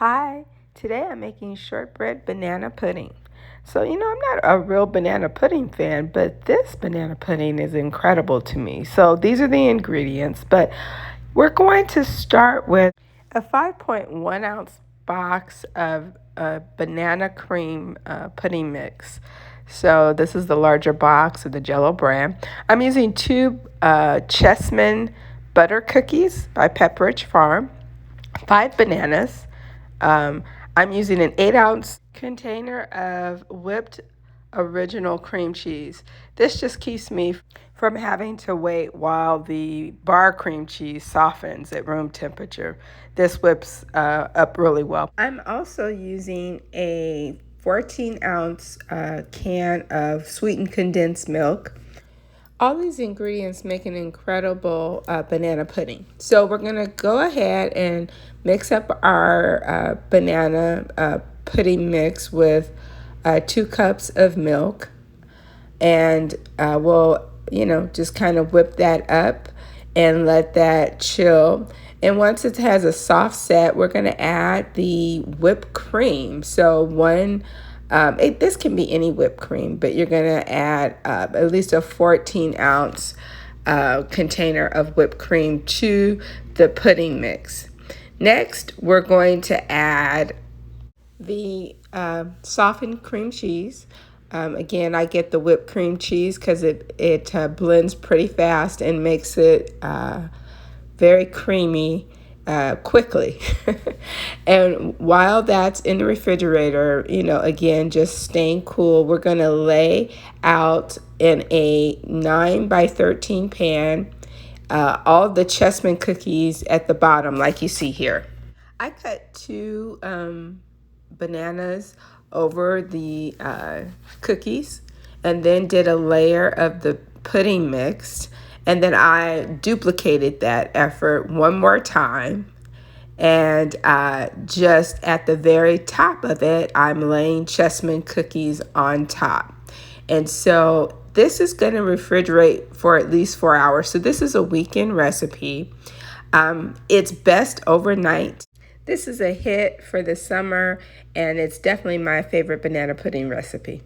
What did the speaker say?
Hi, today I'm making shortbread banana pudding. So, I'm not a real banana pudding fan, but this banana pudding is incredible to me. So, these are the ingredients, but we're going to start with a 5.1 ounce box of banana cream pudding mix. So, this is the larger box of the Jello brand. I'm using two Chessman butter cookies by Pepperidge Farm, 5 bananas. um, I'm using an 8 ounce container of whipped original cream cheese. This just keeps me from having to wait while the bar cream cheese softens at room temperature. This whips up really well. I'm also using a 14 ounce can of sweetened condensed milk. All these ingredients make an incredible banana pudding. So we're going to go ahead and mix up our banana pudding mix with 2 cups of milk. And we'll, just kind of whip that up and let that chill. And once it has a soft set, we're going to add the whipped cream. So this can be any whipped cream, but you're going to add at least a 14 ounce container of whipped cream to the pudding mix. Next, we're going to add the softened cream cheese. Again, I get the whipped cream cheese because it blends pretty fast and makes it very creamy quickly. And while that's in the refrigerator, again, just staying cool, we're going to lay out in a 9 by 13 pan all the Chessman cookies at the bottom, like you see here. I cut 2 bananas over the cookies and then did a layer of the pudding mix. And then I duplicated that effort one more time. And just at the very top of it, I'm laying Chessman cookies on top. And so this is going to refrigerate for at least 4 hours. So this is a weekend recipe. It's best overnight. This is a hit for the summer, and it's definitely my favorite banana pudding recipe.